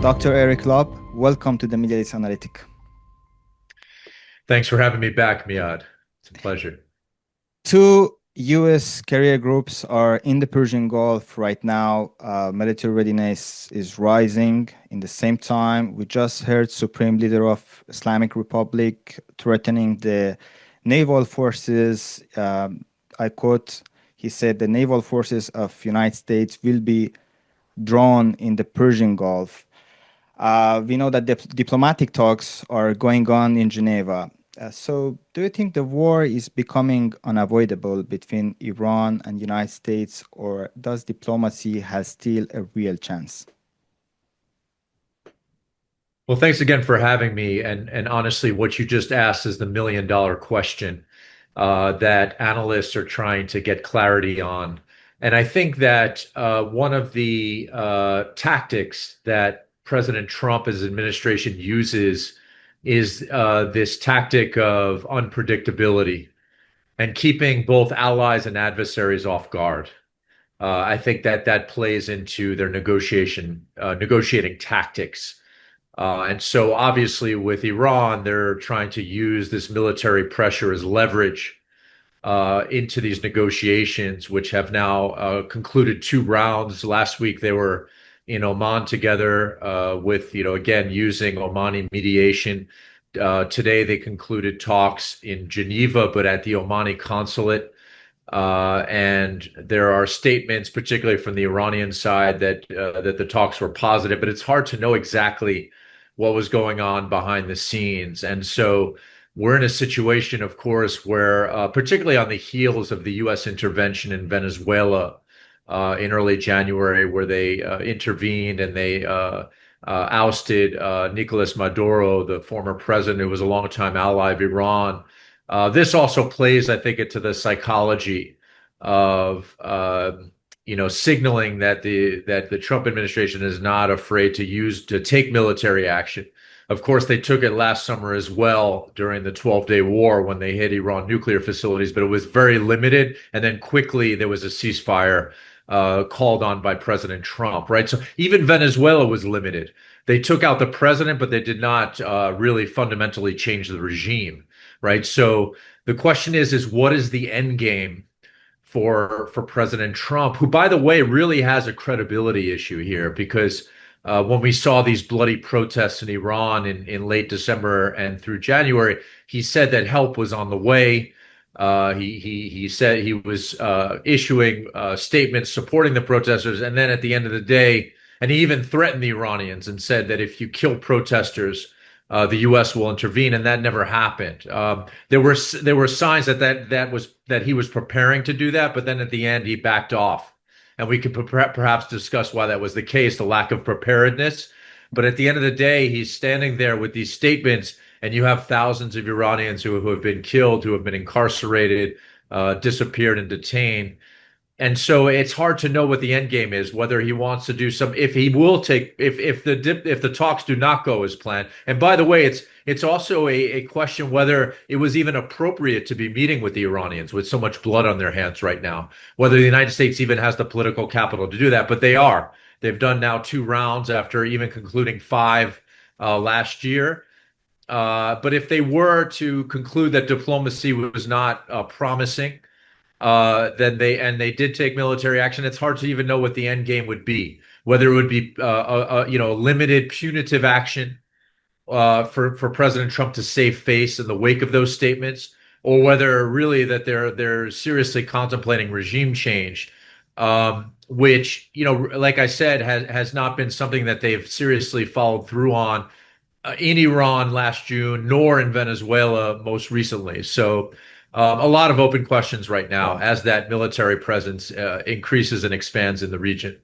Dr. Eric Lobb, welcome to the Middle East Analytic. Thanks for having me back, Miad. It's a pleasure. Two U.S. carrier groups are in the Persian Gulf right now. Military readiness is rising. In the same time, we just heard Supreme Leader of Islamic Republic threatening the naval forces. I quote, he said the naval forces of United States will be drawn in the Persian Gulf. We know that diplomatic talks are going on in Geneva. So, do you think the war is becoming unavoidable between Iran and United States, or does diplomacy has still a real chance? Well, thanks again for having me. And honestly, what you just asked is the million-dollar question that analysts are trying to get clarity on. And I think that one of the tactics that President Trump and his administration uses is this tactic of unpredictability and keeping both allies and adversaries off guard. I think that that plays into their negotiating tactics. And so obviously with Iran, they're trying to use this military pressure as leverage into these negotiations, which have now concluded two rounds. Last week they were in Oman together with, again, using Omani mediation. Today they concluded talks in Geneva, but at the Omani consulate. And there are statements, particularly from the Iranian side, that the talks were positive, but it's hard to know exactly what was going on behind the scenes. And so we're in a situation, of course, where particularly on the heels of the U.S. intervention in Venezuela in early January, where they intervened and they ousted Nicolas Maduro, the former president who was a longtime ally of Iran. This also plays, I think, into the psychology of signaling that the Trump administration is not afraid to take military action. Of course, they took it last summer as well during the 12-day war when they hit Iran nuclear facilities, but it was very limited. And then quickly there was a ceasefire called on by President Trump, right? So even Venezuela was limited. They took out the president, but they did not really fundamentally change the regime, right? So the question is what is the end game for President Trump, who, by the way, really has a credibility issue here because when we saw these bloody protests in Iran in late December and through January, he said that help was on the way. He said he was issuing statements supporting the protesters, and then at the end of the day, and he even threatened the Iranians and said that if you kill protesters, the U.S. will intervene, and that never happened. There were signs that he was preparing to do that, but then at the end he backed off, and we could perhaps discuss why that was the case, the lack of preparedness. But at the end of the day, he's standing there with these statements, and you have thousands of Iranians who have been killed, who have been incarcerated, disappeared, and detained. And so it's hard to know what the end game is, whether he wants to do some, if he will take, if the talks do not go as planned. And by the way, it's also a question whether it was even appropriate to be meeting with the Iranians with so much blood on their hands right now, whether the United States even has the political capital to do that. But they are. They've done now two rounds after even concluding five last year. But if they were to conclude that diplomacy was not promising, then they did take military action. It's hard to even know what the end game would be, whether it would be limited punitive action for President Trump to save face in the wake of those statements, or whether really that they're seriously contemplating regime change, which like I said has not been something that they've seriously followed through on in Iran last June, nor in Venezuela most recently. So a lot of open questions right now as that military presence increases and expands in the region.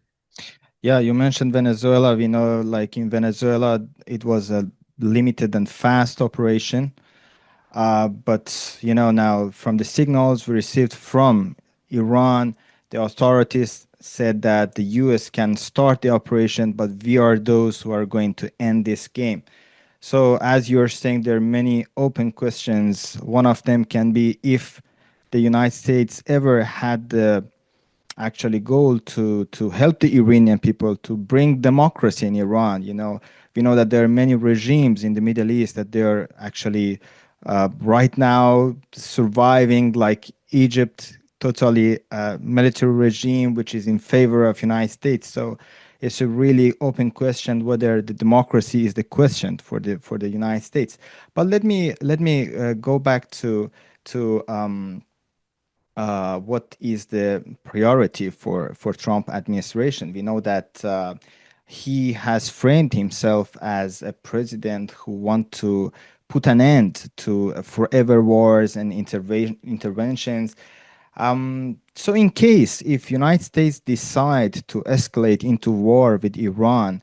Yeah, you mentioned Venezuela. We know, like in Venezuela, it was a limited and fast operation. But now from the signals we received from Iran, the authorities said that the U.S. can start the operation, but we are those who are going to end this game. So, as you're saying, there are many open questions. One of them can be if the United States ever had the actually goal to help the Iranian people to bring democracy in Iran. We know that there are many regimes in the Middle East that they're actually right now surviving, like Egypt, totally military regime which is in favor of United States. So it's a really open question whether the democracy is the question for the United States. But let me go back to what is the priority for Trump administration. We know that he has framed himself as a president who want to put an end to forever wars and interventions. So in case if United States decide to escalate into war with Iran,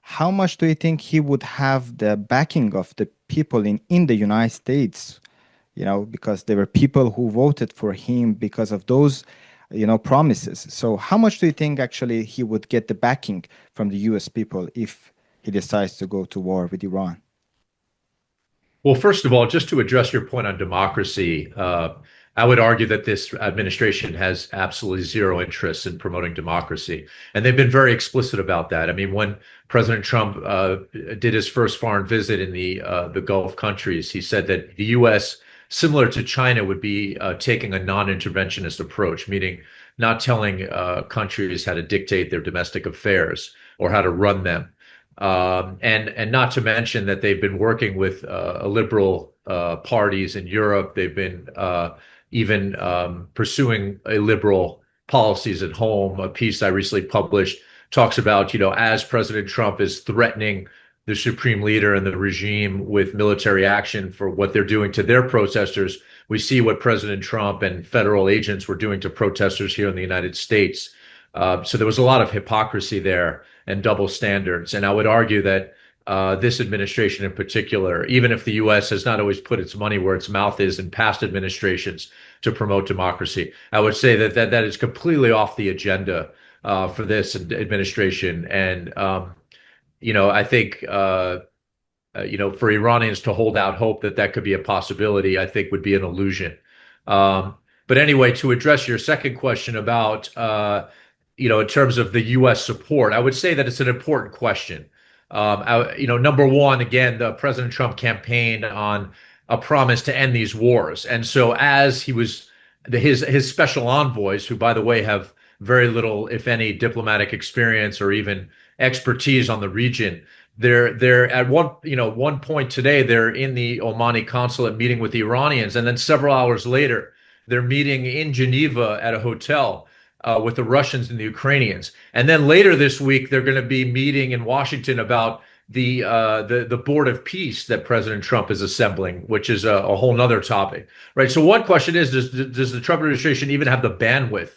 how much do you think he would have the backing of the people in the United States? Because there were people who voted for him because of those, promises. So how much do you think actually he would get the backing from the US people if he decides to go to war with Iran? Well, first of all, just to address your point on democracy, I would argue that this administration has absolutely zero interest in promoting democracy. And they've been very explicit about that. I mean, when President Trump did his first foreign visit in the Gulf countries, he said that the U.S., similar to China, would be taking a non-interventionist approach, meaning not telling countries how to dictate their domestic affairs or how to run them. And not to mention that they've been working with liberal parties in Europe. They've been even pursuing a liberal policies at home. A piece I recently published talks about, as President Trump is threatening the supreme leader and the regime with military action for what they're doing to their protesters, we see what President Trump and federal agents were doing to protesters here in the United States. So there was a lot of hypocrisy there and double standards. And I would argue that this administration in particular, even if the U.S. has not always put its money where its mouth is in past administrations to promote democracy, I would say that is completely off the agenda for this administration. And, I think, for Iranians to hold out hope that that could be a possibility, I think would be an illusion. But anyway, to address your second question about in terms of the U.S. support, I would say that it's an important question. Number one, again, the President Trump campaigned on a promise to end these wars, and so as he was his special envoys, who, by the way, have very little, if any, diplomatic experience or even expertise on the region. They're at one point today, they're in the Omani consulate meeting with the Iranians, and then several hours later, they're meeting in Geneva at a hotel with the Russians and the Ukrainians. And then later this week, they're going to be meeting in Washington about the Board of Peace that President Trump is assembling, which is a whole nother topic, right? So one question is, does the Trump administration even have the bandwidth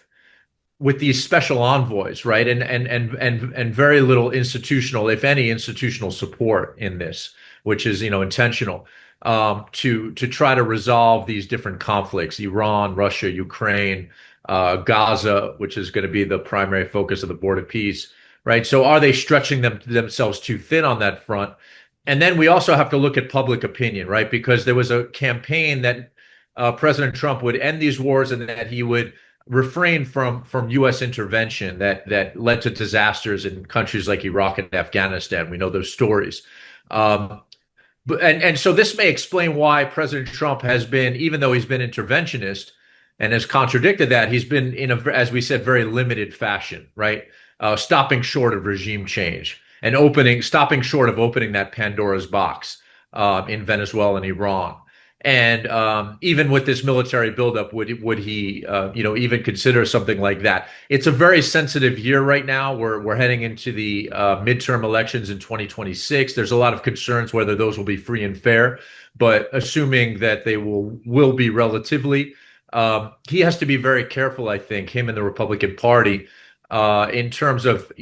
with these special envoys, right? And very little institutional, if any, institutional support in this, which is, intentional, to try to resolve these different conflicts: Iran, Russia, Ukraine, Gaza, which is going to be the primary focus of the Board of Peace, right? So are they stretching themselves too thin on that front? And then we also have to look at public opinion, right? Because there was a campaign that President Trump would end these wars and that he would refrain from U.S. intervention that led to disasters in countries like Iraq and Afghanistan. We know those stories. And so this may explain why President Trump has been, even though he's been interventionist and has contradicted that, he's been in as we said, very limited fashion, right? Stopping short of regime change and stopping short of opening that Pandora's box in Venezuela and Iran. And even with this military buildup, would he, even consider something like that? It's a very sensitive year right now. We're heading into the midterm elections in 2026. There's a lot of concerns whether those will be free and fair, but assuming that they will be relatively, he has to be very careful, I think, him and the Republican Party, in terms of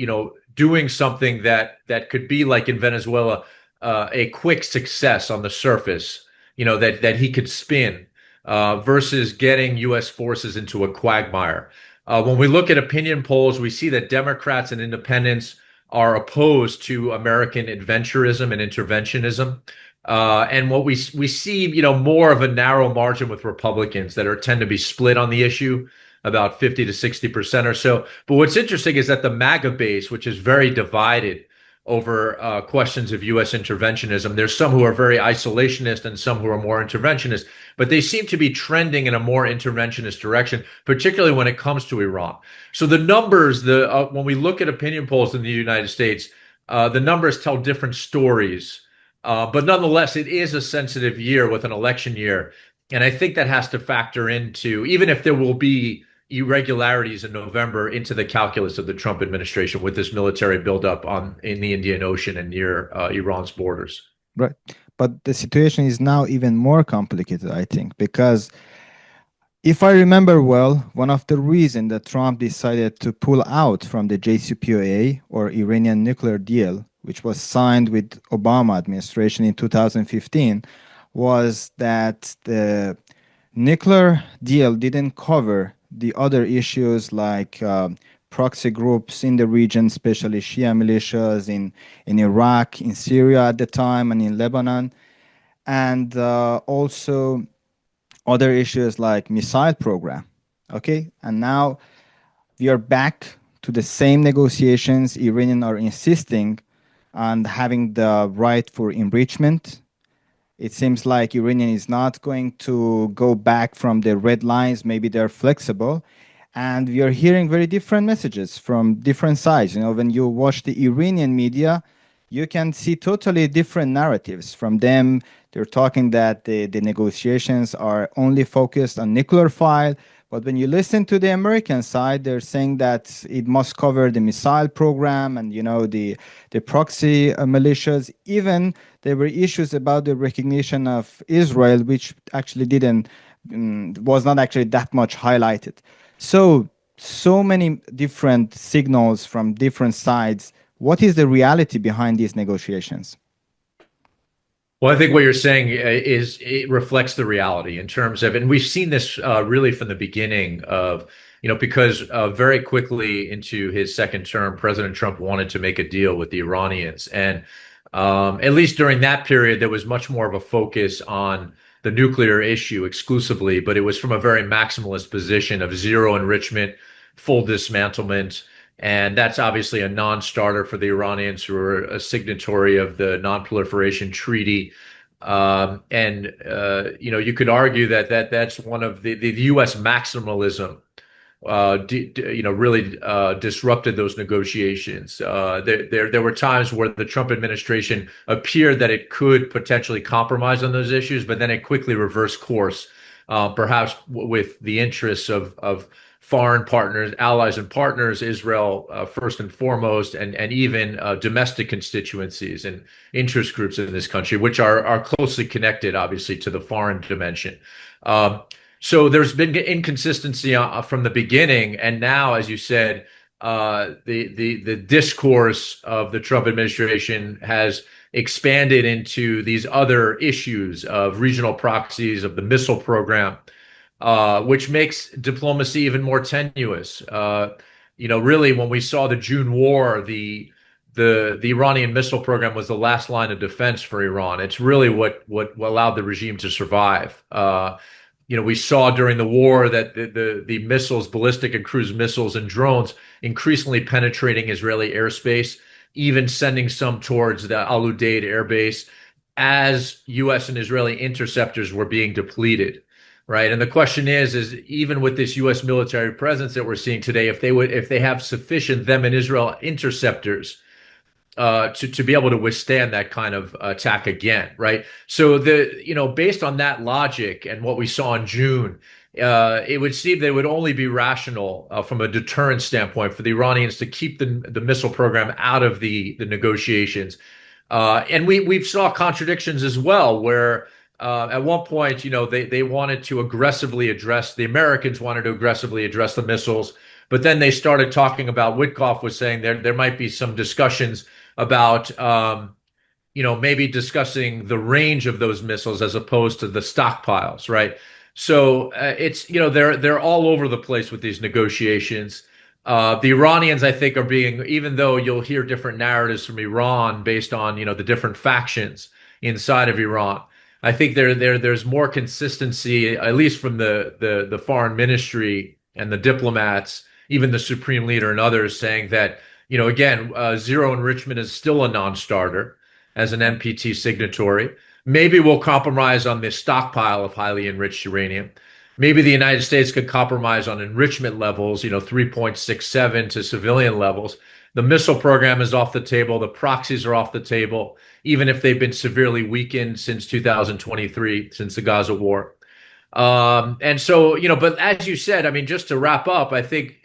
doing something that could be like in Venezuela, a quick success on the surface. That he could spin versus getting U.S. forces into a quagmire. When we look at opinion polls, we see that Democrats and independents are opposed to American adventurism and interventionism. And what we see, more of a narrow margin with Republicans that tend to be split on the issue. about 50 to 60% or so. But what's interesting is that the MAGA base, which is very divided over questions of U.S. interventionism, there's some who are very isolationist and some who are more interventionist, but they seem to be trending in a more interventionist direction, particularly when it comes to Iran. So the numbers, when we look at opinion polls in the United States, the numbers tell different stories. But nonetheless, it is a sensitive year with an election year. And I think that has to factor into, even if there will be irregularities in November, into the calculus of the Trump administration with this military buildup in the Indian Ocean and near Iran's borders. Right. But the situation is now even more complicated, I think, because if I remember well, one of the reasons that Trump decided to pull out from the JCPOA or Iranian nuclear deal, which was signed with Obama administration in 2015, was that the nuclear deal didn't cover the other issues like proxy groups in the region, especially Shia militias in Iraq, in Syria at the time, and in Lebanon, and also other issues like missile program. Okay, and now we are back to the same negotiations. Iranians are insisting on having the right for enrichment. It seems like Iranian is not going to go back from the red lines. Maybe they're flexible. And we are hearing very different messages from different sides. You know, when you watch the Iranian media, you can see totally different narratives from them. They're talking that the negotiations are only focused on nuclear file. But when you listen to the American side, they're saying that it must cover the missile program and, you know, the proxy militias. Even there were issues about the recognition of Israel, which actually didn't, was not actually that much highlighted. So many different signals from different sides. What is the reality behind these negotiations? Well, I think what you're saying is it reflects the reality in terms of, and we've seen this really from the beginning of, because very quickly into his second term, President Trump wanted to make a deal with the Iranians. And at least during that period, there was much more of a focus on the nuclear issue exclusively, but it was from a very maximalist position of zero enrichment, full dismantlement. And that's obviously a non-starter for the Iranians, who are a signatory of the Non-Proliferation Treaty. You could argue that's one of the U.S. maximalism. Really disrupted those negotiations. There were times where the Trump administration appeared that it could potentially compromise on those issues, but then it quickly reversed course, perhaps with the interests of foreign partners, allies and partners, Israel first and foremost, and even domestic constituencies and interest groups in this country, which are closely connected, obviously, to the foreign dimension. So there's been inconsistency from the beginning, and now, as you said, the discourse of the Trump administration has expanded into these other issues of regional proxies, of the missile program, which makes diplomacy even more tenuous. Really, when we saw the June war, the Iranian missile program was the last line of defense for Iran. It's really what allowed the regime to survive. We saw during the war that the missiles, ballistic and cruise missiles and drones, increasingly penetrating Israeli airspace, even sending some towards the Al Udeid air base, as U.S. and Israeli interceptors were being depleted. Right. And the question is even with this U.S. military presence that we're seeing today, if they have sufficient, them and Israel, interceptors to be able to withstand that kind of attack again, right? So based on that logic and what we saw in June, it would seem that it would only be rational from a deterrent standpoint for the Iranians to keep the missile program out of the negotiations. And we've saw contradictions as well, where at one point, they wanted to aggressively address, the Americans wanted to aggressively address the missiles, but then they started talking about, Witkoff was saying there might be some discussions about maybe discussing the range of those missiles as opposed to the stockpiles, right? So it's they're all over the place with these negotiations. The Iranians, I think, are being, even though you'll hear different narratives from Iran based on the different factions inside of Iran, I think there's more consistency, at least from the foreign ministry and the diplomats, even the supreme leader and others saying that, again, zero enrichment is still a non-starter as an NPT signatory. Maybe we'll compromise on this stockpile of highly enriched uranium. Maybe the United States could compromise on enrichment levels, 3.67 to civilian levels. The missile program is off the table. The proxies are off the table, even if they've been severely weakened since 2023, since the Gaza war. And so, but as you said, I mean, just to wrap up, I think,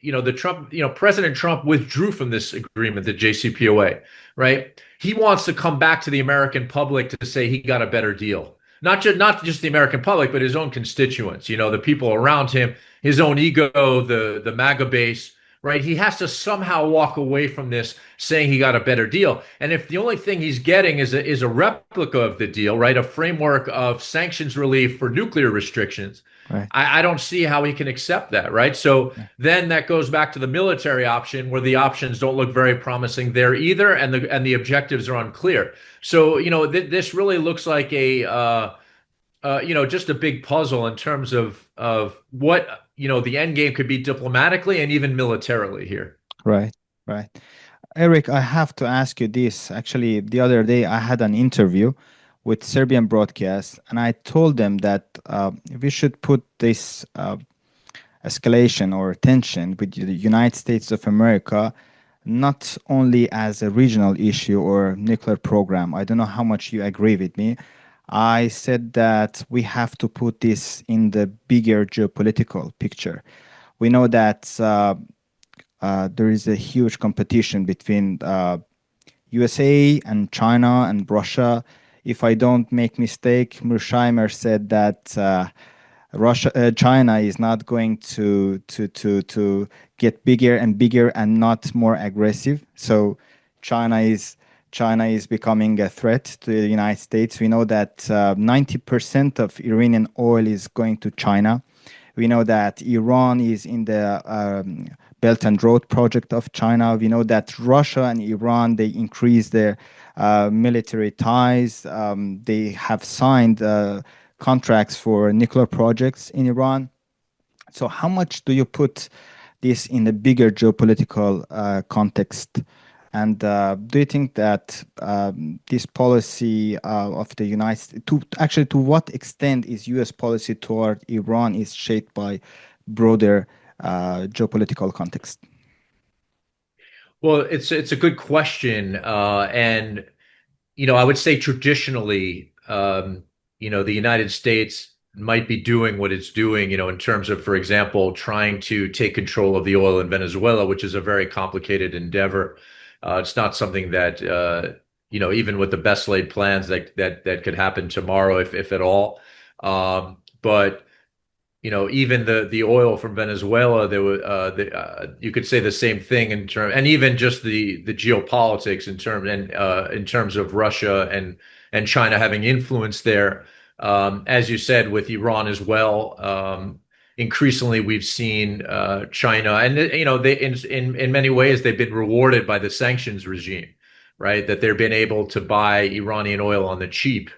President Trump withdrew from this agreement, the JCPOA, right? He wants to come back to the American public to say he got a better deal. Not just the American public, but his own constituents, the people around him, his own ego, the MAGA base, right? He has to somehow walk away from this saying he got a better deal. And if the only thing he's getting is a replica of the deal, right? A framework of sanctions relief for nuclear restrictions, Right. I don't see how he can accept that, right? So Yeah. then that goes back to the military option, where the options don't look very promising there either, and the objectives are unclear. So this really looks like just a big puzzle in terms of what the end game could be diplomatically and even militarily here. Right. Right. Eric, I have to ask you this. Actually, the other day I had an interview with Serbian broadcast, and I told them that we should put this escalation or tension with the United States of America not only as a regional issue or nuclear program. I don't know how much you agree with me. I said that we have to put this in the bigger geopolitical picture. We know that there is a huge competition between USA and China and Russia. If I don't make mistake, Mersheimer said that China is not going to get bigger and bigger and not more aggressive. So China is China is becoming a threat to the United States. We know that 90% of Iranian oil is going to China. We know that Iran is in the Belt and Road project of China. We know that Russia and Iran, they increase their military ties. They have signed contracts for nuclear projects in Iran. So how much do you put this in a bigger geopolitical context? And do you think that this policy of the United States, to what extent is U.S. policy toward Iran is shaped by broader geopolitical context? Well, it's a good question, and I would say traditionally, the United States might be doing what it's doing, in terms of, for example, trying to take control of the oil in Venezuela, which is a very complicated endeavor. It's not something that, even with the best laid plans that could happen tomorrow, if at all. But even the oil from Venezuela, you could say the same thing and even just the geopolitics in terms of Russia and China having influence there. As you said, with Iran as well. Increasingly, we've seen China, and they in many ways they've been rewarded by the sanctions regime, right? That they've been able to buy Iranian oil on the cheap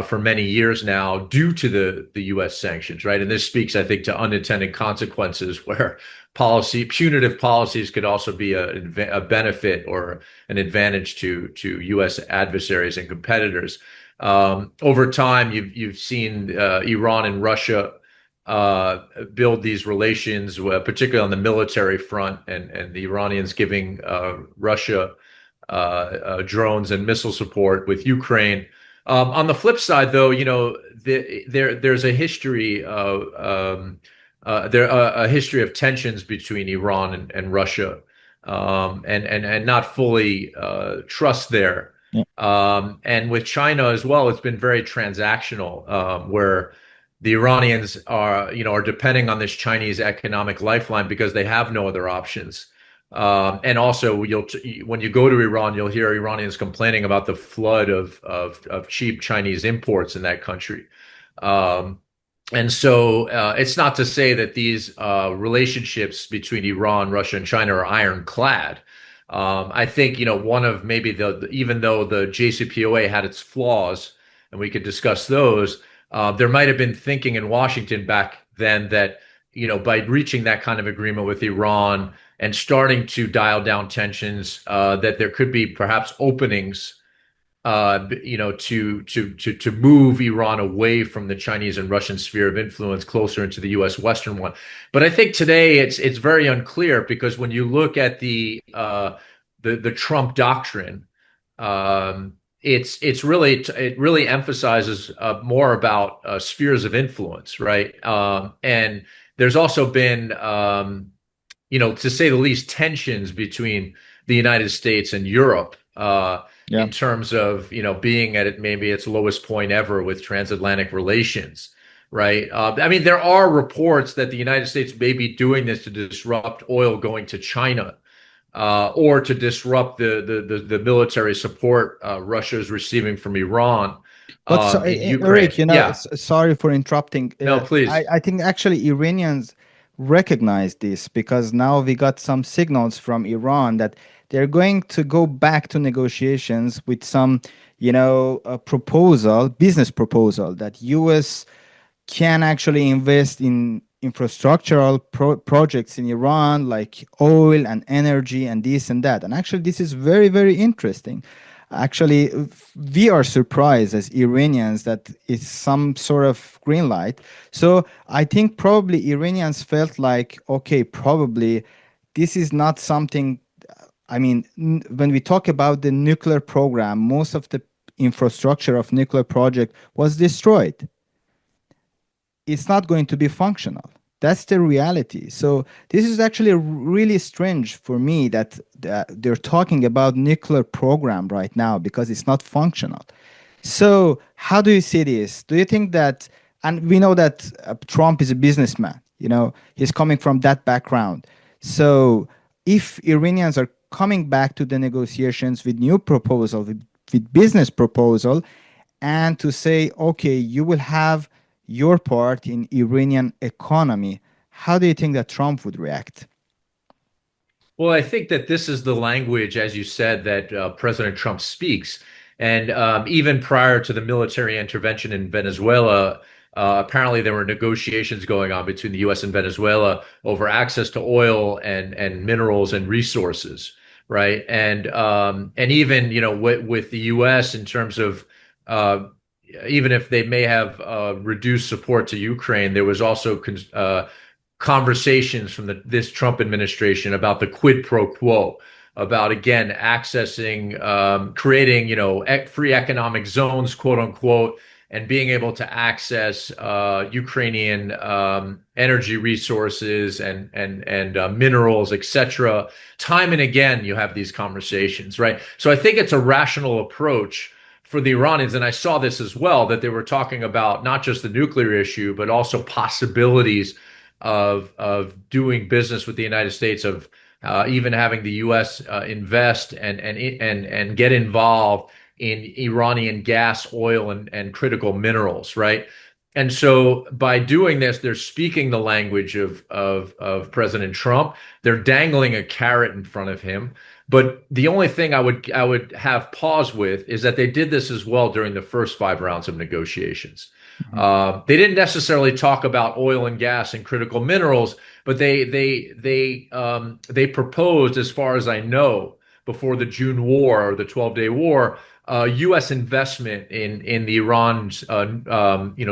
for many years now due to the U.S. sanctions, right? And this speaks, I think, to unintended consequences where punitive policies could also be a benefit or an advantage to U.S. adversaries and competitors. Over time, you've seen Iran and Russia build these relations, particularly on the military front, and the Iranians giving Russia drones and missile support with Ukraine. On the flip side, though, there's a history of a history of tensions between Iran and Russia, and not fully trust there. Yeah. And with China as well, it's been very transactional, where the Iranians are depending on this Chinese economic lifeline because they have no other options. And also, when you go to Iran, you'll hear Iranians complaining about the flood of cheap Chinese imports in that country. And so it's not to say that these relationships between Iran, Russia, and China are ironclad. I think, one of maybe even though the JCPOA had its flaws, and we could discuss those, there might have been thinking in Washington back then that by reaching that kind of agreement with Iran and starting to dial down tensions, that there could be perhaps openings, to move Iran away from the Chinese and Russian sphere of influence closer into the U.S. Western one. But I think today it's very unclear, because when you look at the Trump doctrine, it really emphasizes more about spheres of influence, right? And there's also been, to say the least, tensions between the United States and Europe, Yeah. in terms of, being at maybe its lowest point ever with transatlantic relations, right? I mean, there are reports that the United States may be doing this to disrupt oil going to China, or to disrupt the military support Russia is receiving from Iran, But so, in Eric, Ukraine. Yeah, sorry for interrupting. no, please. I think actually Iranians recognize this because now we got some signals from Iran that they're going to go back to negotiations with some, a proposal, business proposal that U.S. can actually invest in infrastructural projects in Iran, like oil and energy and this and that. And actually, this is very, very interesting. Actually, we are surprised as Iranians that it's some sort of green light. So I think probably Iranians felt like, okay, probably this is not something. I mean, when we talk about the nuclear program, most of the infrastructure of nuclear project was destroyed. It's not going to be functional. That's the reality. So this is actually really strange for me that they're talking about nuclear program right now because it's not functional. So how do you see this? Do you think that, and we know that Trump is a businessman, he's coming from that background. So if Iranians are coming back to the negotiations with new proposal, with business proposal, and to say, okay, you will have your part in Iranian economy, how do you think that Trump would react? Well, I think that this is the language, as you said, that President Trump speaks. And even prior to the military intervention in Venezuela, apparently there were negotiations going on between the U.S. and Venezuela over access to oil and minerals and resources, right? And even, with the U.S. in terms of, even if they may have reduced support to Ukraine, there was also conversations from this Trump administration about the quid pro quo, about again accessing, creating, free economic zones, quote unquote, and being able to access Ukrainian energy resources and minerals, etc. Time and again, you have these conversations, right? So I think it's a rational approach for the Iranians, and I saw this as well, that they were talking about not just the nuclear issue, but also possibilities of doing business with the United States, of even having the U.S. Invest and get involved in Iranian gas, oil, and critical minerals, right? And so by doing this, they're speaking the language of President Trump. They're dangling a carrot in front of him. But the only thing I would have pause with is that they did this as well during the first 5 rounds of negotiations. Mhm. They didn't necessarily talk about oil and gas and critical minerals, but they proposed, as far as I know, before the June war or the 12-day war, U.S. investment in the Iran's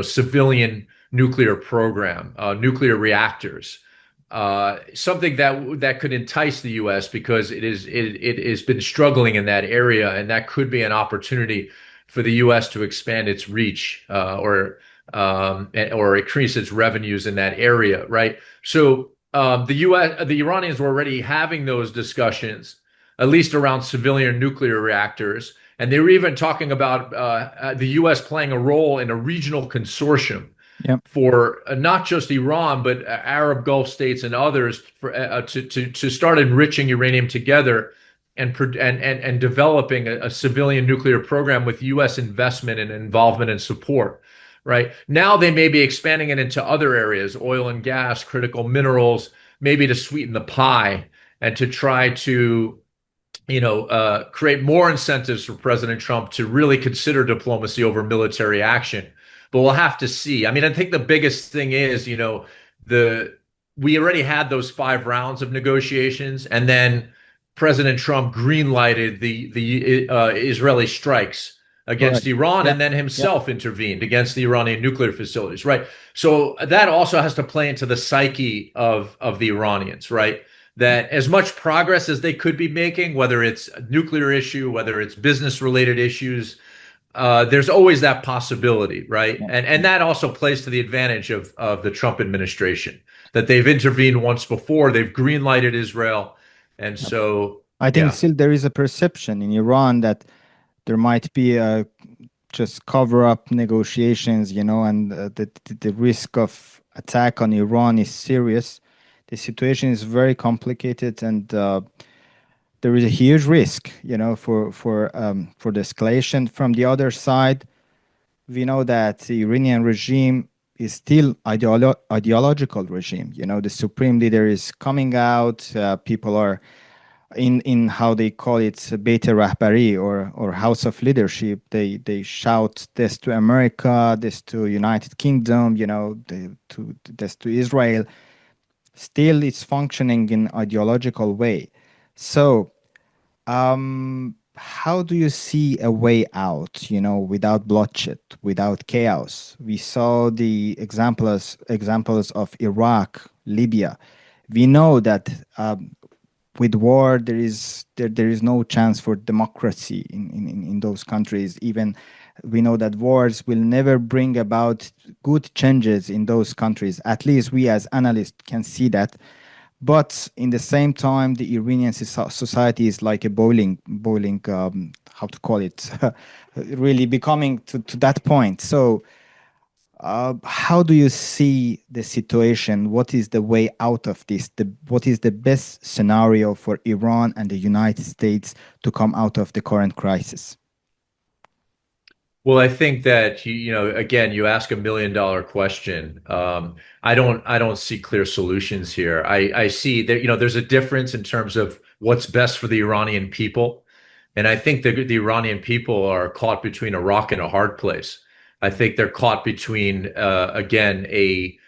civilian nuclear program, nuclear reactors. Something that could entice the U.S. because it has been struggling in that area, and that could be an opportunity for the U.S. to expand its reach, or increase its revenues in that area, right? So the Iranians were already having those discussions, at least around civilian nuclear reactors, and they were even talking about the U.S. playing a role in a regional consortium Yep. for not just Iran, but Arab Gulf states and others, for to start enriching uranium together and developing a civilian nuclear program with U.S. investment and involvement and support. Right now, they may be expanding it into other areas, oil and gas, critical minerals, maybe to sweeten the pie and to try to, create more incentives for President Trump to really consider diplomacy over military action. But we'll have to see. I mean, I think the biggest thing is, the we already had those 5 rounds of negotiations, and then President Trump greenlighted the Israeli strikes against Correct. Iran, Yeah. and then Yeah. himself intervened against the Iranian nuclear facilities, right? So that also has to play into the psyche of the Iranians, right? That as much progress as they could be making, whether it's a nuclear issue, whether it's business related issues, there's always that possibility, right? Yeah. And that also plays to the advantage of the Trump administration that they've intervened once before, they've greenlighted Israel, and Yeah. so I think yeah. still there is a perception in Iran that there might be a just cover up negotiations, and the risk of attack on Iran is serious. The situation is very complicated, and there is a huge risk, for the escalation. From the other side, we know that the Iranian regime is still ideological regime. The supreme leader is coming out. People are in how they call it beta rahbari, or house of leadership. They shout this to America, this to United Kingdom, to this to Israel. Still it's functioning in ideological way. So how do you see a way out, without bloodshed, without chaos? We saw the examples of Iraq, Libya. We know that with war there is no chance for democracy in those countries. Even we know that wars will never bring about good changes in those countries. At least we as analysts can see that. But in the same time, the Iranian society is like a boiling, how to call it, really becoming to that point. So how do you see the situation? What is the way out of this? What is the best scenario for Iran and the United States to come out of the current crisis? Well, I think that again, you ask $1 million question. I don't see clear solutions here. I see that, there's a difference in terms of what's best for the Iranian people. And I think the Iranian people are caught between a rock and a hard place. I think they're caught between, again, a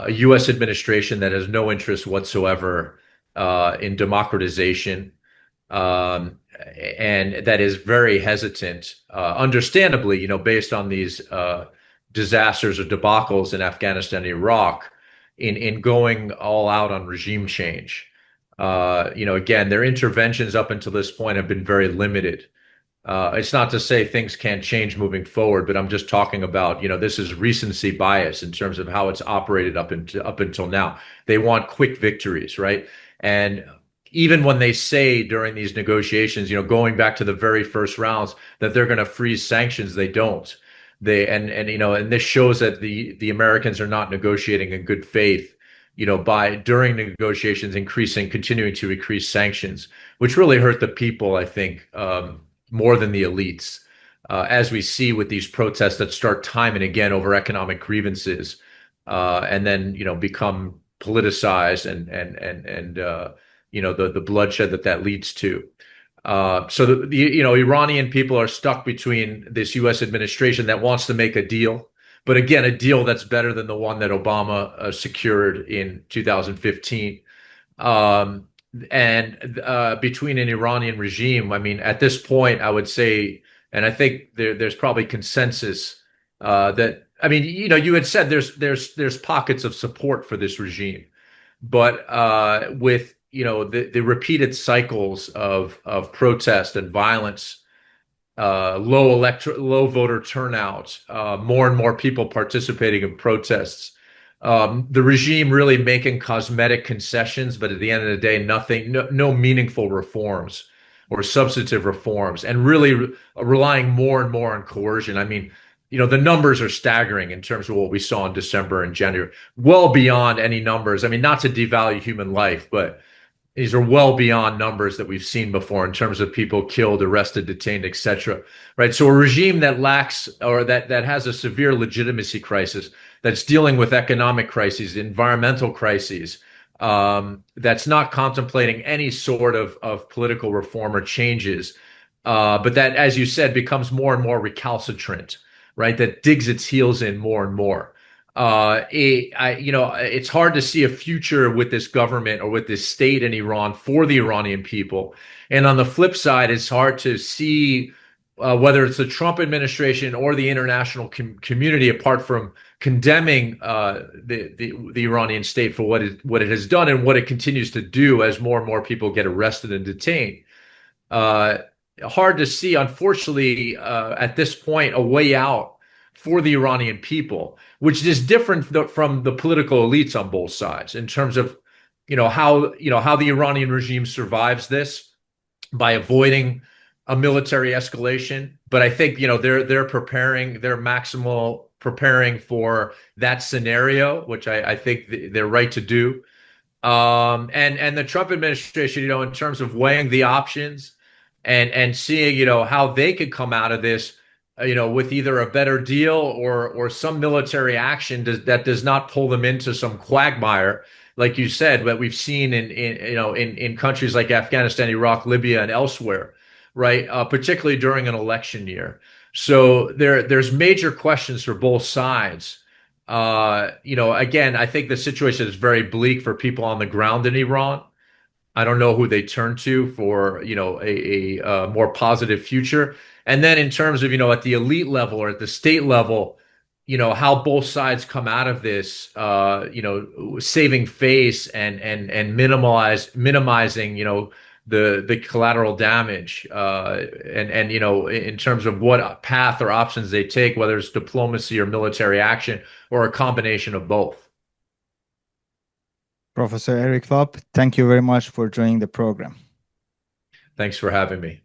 U.S. administration that has no interest whatsoever in democratization, um, and that is very hesitant, understandably, based on these disasters or debacles in Afghanistan and Iraq, in going all out on regime change. Again, their interventions up until this point have been very limited. It's not to say things can't change moving forward, but I'm just talking about, this is recency bias in terms of how it's operated up until now. They want quick victories, right? And even when they say during these negotiations, going back to the very first rounds, that they're going to freeze sanctions, they don't. And this shows that the Americans are not negotiating in good faith, by during negotiations continuing to increase sanctions, which really hurt the people, I think, more than the elites, as we see with these protests that start time and again over economic grievances, and then become politicized, and the bloodshed that leads to. So the Iranian people are stuck between this U.S. administration that wants to make a deal, but again, a deal that's better than the one that Obama secured in 2015. Um, and between an Iranian regime, I mean, at this point, I would say, and I think there's probably consensus that, I mean, you had said there's pockets of support for this regime, but with the repeated cycles of protest and violence, low voter turnout, more and more people participating in protests. The regime really making cosmetic concessions, but at the end of the day, nothing, no meaningful reforms or substantive reforms, and really relying more and more on coercion. I mean, the numbers are staggering in terms of what we saw in December and January, well beyond any numbers. I mean, not to devalue human life, but these are well beyond numbers that we've seen before in terms of people killed, arrested, detained, etc. Right? So a regime that lacks, or that has a severe legitimacy crisis, that's dealing with economic crises, environmental crises, that's not contemplating any sort of political reform or changes, but that, as you said, becomes more and more recalcitrant, right? That digs its heels in more and more. it's hard to see a future with this government or with this state in Iran for the Iranian people. And on the flip side, it's hard to see whether it's the Trump administration or the international community, apart from condemning the Iranian state for what it has done and what it continues to do as more and more people get arrested and detained. Uh, Hard to see, unfortunately, at this point, a way out for the Iranian people, which is different from the political elites on both sides in terms of, how the Iranian regime survives this by avoiding a military escalation. But I think, they're preparing, they're maximal preparing for that scenario, which I think they're right to do. And the Trump administration, in terms of weighing the options and seeing, how they could come out of this, with either a better deal or some military action that does not pull them into some quagmire, like you said, what we've seen in countries like Afghanistan, Iraq, Libya, and elsewhere, right? Particularly during an election year. So there's major questions for both sides. Again, I think the situation is very bleak for people on the ground in Iran. I don't know who they turn to for, a more positive future. And then in terms of, at the elite level or at the state level, how both sides come out of this, saving face and minimizing, the collateral damage, and in terms of what path or options they take, whether it's diplomacy or military action or a combination of both. Professor Eric Lopp, thank you very much for joining the program. Thanks for having me.